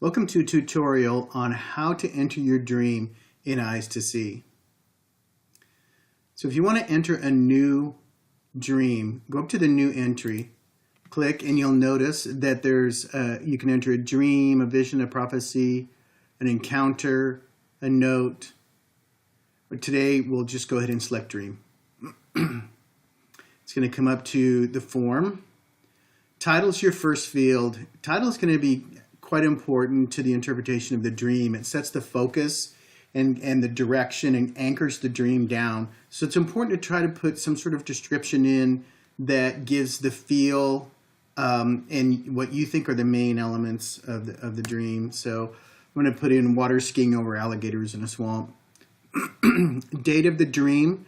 Welcome to a tutorial on how to enter your dream in Eyes to See. So if you want to enter a new dream, go up to the new entry, click, and you'll notice that you can enter a dream, a vision, a prophecy, an encounter, a note. But today we'll just go ahead and select dream. It's going to come up to the form. Title is your first field. Title is going to be quite important to the interpretation of the dream. It sets the focus and the direction and anchors the dream down. So it's important to try to put some sort of description in that gives the feel and what you think are the main elements of the dream. So I'm going to put in water skiing over alligators in a swamp. Date of the dream.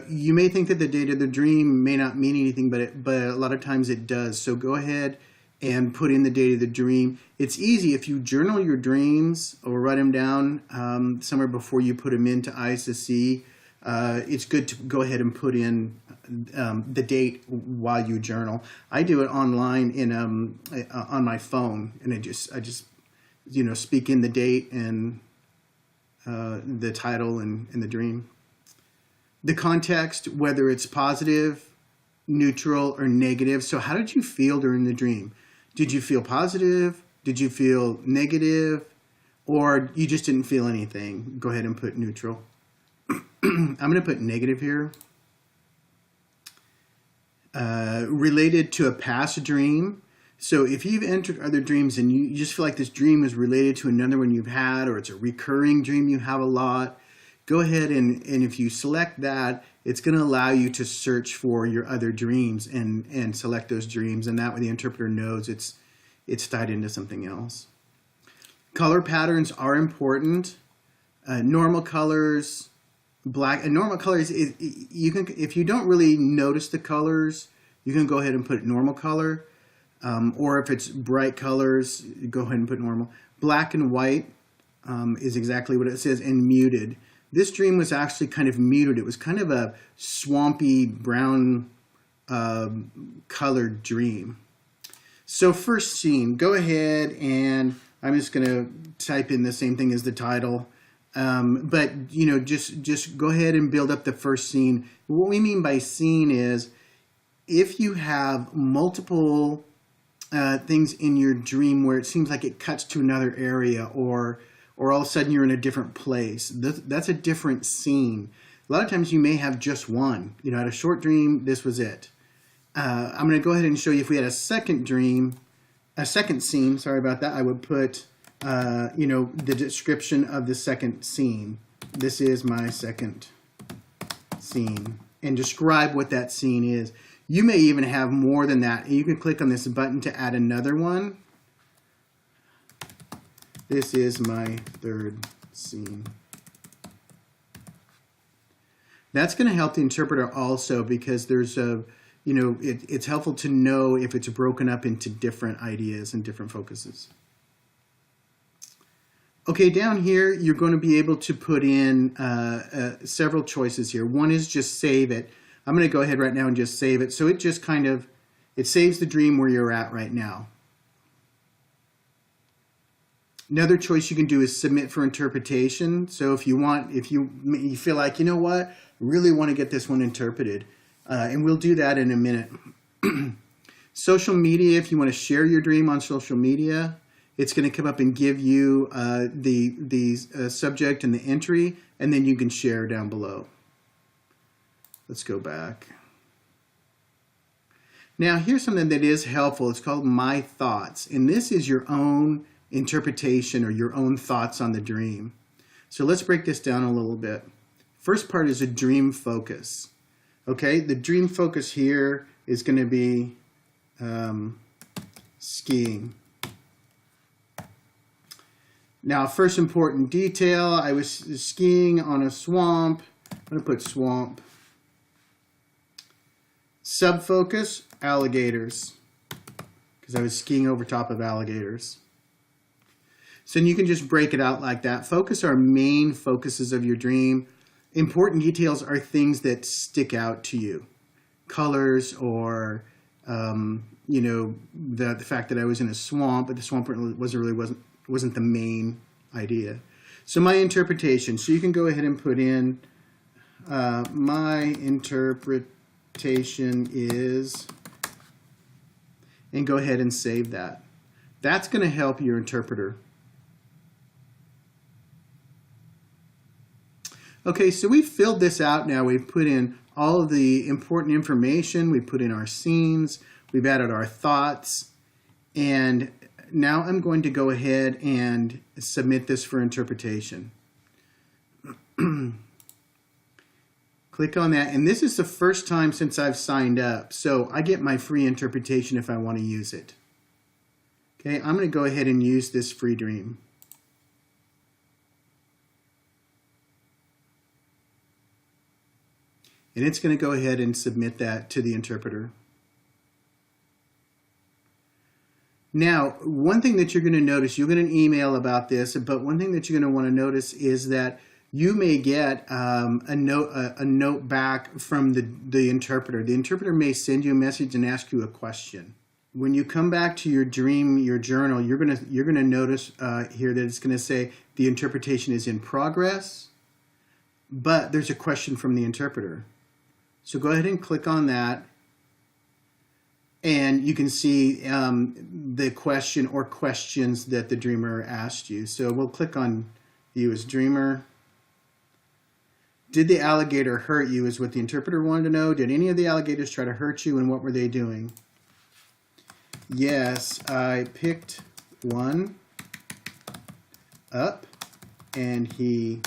You may think that the date of the dream may not mean anything, but a lot of times it does. So go ahead and put in the date of the dream. It's easy if you journal your dreams or write them down somewhere before you put them into Eyes to See. It's good to go ahead and put in the date while you journal. I do it online on my phone, and I just speak in the date and the title and the dream. The context, whether it's positive, neutral, or negative. So how did you feel during the dream? Did you feel positive? Did you feel negative? Or you just didn't feel anything? Go ahead and put neutral. I'm going to put negative here. Related to a past dream. So if you've entered other dreams and you just feel like this dream is related to another one you've had, or it's a recurring dream you have a lot, go ahead and if you select that, it's going to allow you to search for your other dreams and select those dreams, and that way the interpreter knows it's tied into something else. Color patterns are important. Normal colors, black and normal colors. You can, if you don't really notice the colors, you can go ahead and put normal color, or if it's bright colors, go ahead and put normal. Black and white is exactly what it says, and muted. This dream was actually kind of muted. It was kind of a swampy brown colored dream. So first scene, go ahead and I'm just going to type in the same thing as the title. But just go ahead and build up the first scene. What we mean by scene is if you have multiple things in your dream where it seems like it cuts to another area, or all of a sudden you're in a different place. That's a different scene. A lot of times you may have just one. You know, at a short dream, this was it. I'm going to go ahead and show you if we had a second dream, a second scene, sorry about that, I would put, the description of the second scene. This is my second scene. And describe what that scene is. You may even have more than that. You can click on this button to add another one. This is my third scene. That's going to help the interpreter also, because there's it's helpful to know if it's broken up into different ideas and different focuses. Okay, down here, you're going to be able to put in several choices here. One is just save it. I'm going to go ahead right now and just save it. So it just it saves the dream where you're at right now. Another choice you can do is submit for interpretation. So if you feel like, you know what, I really want to get this one interpreted, and we'll do that in a minute. Social media, if you want to share your dream on social media, it's going to come up and give you the subject and the entry, and then you can share down below. Let's go back. Now here's something that is helpful. It's called My Thoughts, and this is your own interpretation or your own thoughts on the dream. So let's break this down a little bit. First part is a dream focus. Okay, the dream focus here is going to be skiing. Now, first important detail, I was skiing on a swamp. I'm going to put swamp. Subfocus, alligators, because I was skiing over top of alligators. So you can just break it out like that. Focus are main focuses of your dream. Important details are things that stick out to you. Colors, or the fact that I was in a swamp, but the swamp wasn't wasn't the main idea. So my interpretation. So you can go ahead and put in my interpretation is, and go ahead and save that. That's going to help your interpreter. Okay, so we've filled this out now. We've put in all of the important information. We put in our scenes. We've added our thoughts. And now I'm going to go ahead and submit this for interpretation. Click on that. And this is the first time since I've signed up. So I get my free interpretation if I want to use it. Okay, I'm going to go ahead and use this free dream. And it's going to go ahead and submit that to the interpreter. Now, one thing that you're going to notice, you'll get an email about this, but one thing that you're going to want to notice is that you may get a note back from the interpreter. The interpreter may send you a message and ask you a question. When you come back to your dream, your journal, you're gonna notice here that it's going to say the interpretation is in progress, but there's a question from the interpreter. So go ahead and click on that, and you can see the question or questions that the dreamer asked you. So we'll click on you as dreamer. Did the alligator hurt you is what the interpreter wanted to know. Did any of the alligators try to hurt you, and what were they doing? Yes, I picked one up, and he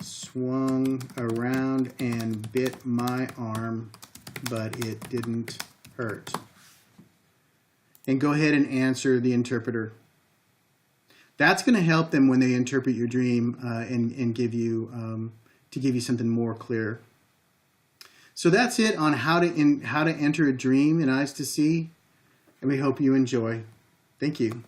swung around and bit my arm, but it didn't hurt. And go ahead and answer the interpreter. That's going to help them when they interpret your dream and give you to give you something more clear. So that's it on how to enter a dream in Eyes to See, and we hope you enjoy. Thank you.